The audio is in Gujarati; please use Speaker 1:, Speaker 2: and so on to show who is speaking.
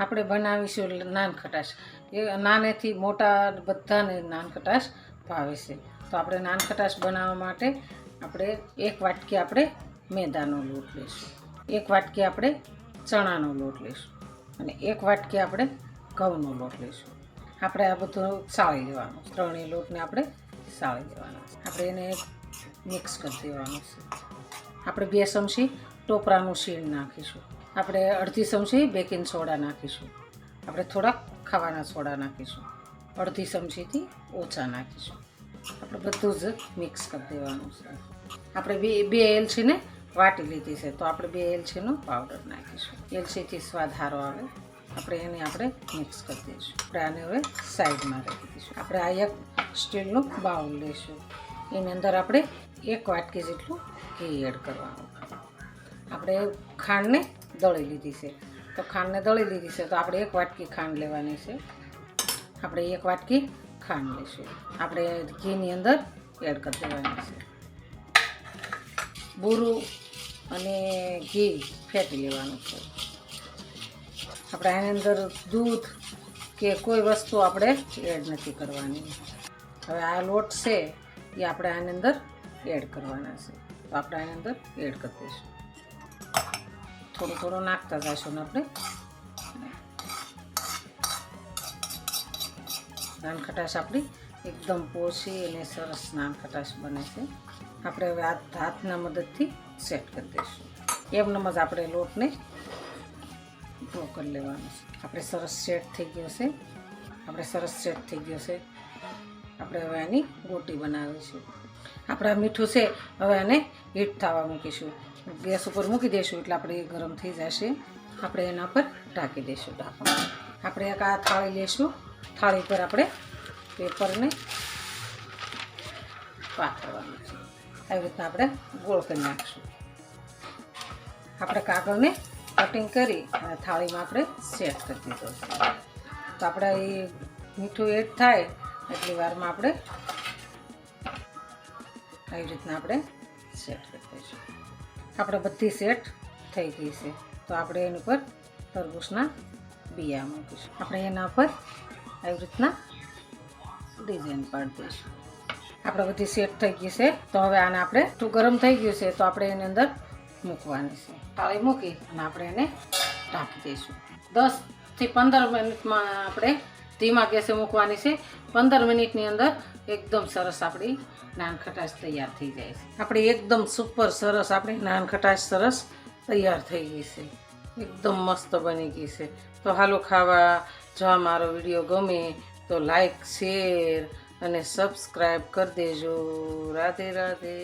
Speaker 1: આપણે બનાવીશું નાન ખટાશ. એ નાનેથી મોટા બધાને નાન ખટાશ ભાવે છે. તો આપણે નાન ખટાશ બનાવવા માટે આપણે 1 વાટકી આપણે મેદાનો લોટ લઈશું, 1 વાટકી આપણે ચણાનો લોટ લઈશું અને 1 વાટકી આપણે ઘઉંનો લોટ લઈશું. આપણે આ બધું સાળી લેવાનું, ત્રણેય લોટને આપણે સાળી લેવાનો. આપણે એને મિક્સ કરી દેવાનું છે. આપણે 2 ચમચી ટોપરાનું શીણ નાખીશું. આપણે અડધી ચમચી બેકિંગ સોડા નાખીશું. આપણે થોડાક ખાવાના સોડા નાખીશું. અડધી ચમચીથી ઓછા નાખીશું. આપણે બધું જ મિક્સ કરી દેવાનું છે. આપણે બે એલચીને વાટી લીધી છે, તો આપણે 2 એલચીનો પાવડર નાખીશું. એલચીથી સ્વાદ સારો આવે. આપણે મિક્સ કરી દઈશું. આપણે આને હવે સાઈડમાં રાખી દઈશું. આપણે આ એક સ્ટીલનું બાઉલ લઈશું. એની અંદર આપણે 1 વાટકી જેટલું ઘી એડ કરવાનું. આપણે ખાંડને દળી લીધી છે, તો ખાંડને દળી લીધી છે તો આપણે 1 વાટકી ખાંડ લેવાની છે. આપણે 1 વાટકી ખાંડ લઈશું. આપણે ઘીની અંદર એડ કરી દેવાની છે. બુરું અને ઘી ફેટી લેવાનું છે. આપણે આની અંદર દૂધ કે કોઈ વસ્તુ આપણે એડ નથી કરવાની. હવે આ લોટ છે એ આપણે આની અંદર એડ કરવાના છે, તો આપણે આની અંદર એડ કરી દઈશું. થોડું થોડું નાખતા જઈશું ને આપણે. નાન ખટાશ આપણી એકદમ પોચી અને સરસ નાન ખટાશ બને છે. આપણે હવે હાથના મદદથી સેટ કરી દઈશું. એમનેમ જ આપણે લોટને ડ્રો કરી લેવાનો છે. આપણે સરસ સેટ થઈ ગયો છે. આપણે હવે આની ગોટી બનાવીશું. આપણે આ મીઠું છે, હવે આને હીટ થવા મૂકીશું. ગેસ ઉપર મૂકી દઈશું એટલે આપણે ગરમ થઈ જશે. આપણે એના પર ઢાંકી દઈશું ઢાંકણ. આપણે એક આ થાળી લઈશું. થાળી પર આપણે પેપરને પાથરવાનું છે. આવી રીતના આપણે ગોળ કરી નાખીશું. આપણે કાગળને કટિંગ કરી અને થાળીમાં આપણે સેટ કરી દીધો છે. તો આપણે એ મીઠું એડ થાય એટલી વારમાં આપણે આવી રીતના આપણે સેટ કરી દઈશું. આપણે બધી સેટ થઈ ગઈ છે, તો આપણે એની પર તરબૂચના બિયા મૂકીશું. આપણે એના પર આવી રીતના ડિઝાઇન પાડી દઈશું. આપણે બધી સેટ થઈ ગઈ છે, તો હવે આને આપણે ગરમ થઈ ગયું છે તો આપણે એની અંદર મૂકવાની છે. થાળી મૂકી અને આપણે એને ઢાંકી દઈશું. 10 થી 15 મિનિટમાં આપણે ધીમા ગેસે મૂકવાની છે. 15 મિનિટની અંદર એકદમ સરસ આપણી નાન ખટાશ તૈયાર થઈ જાય છે. આપણી એકદમ સુપર સરસ આપણી નાન ખટાશ સરસ તૈયાર થઈ ગઈ છે. એકદમ મસ્ત બની ગઈ છે. તો હાલો ખાવા. જો આ મારો વિડીયો ગમે તો લાઈક, શેર અને સબસ્ક્રાઈબ કરી દેજો. રાધે રાધે.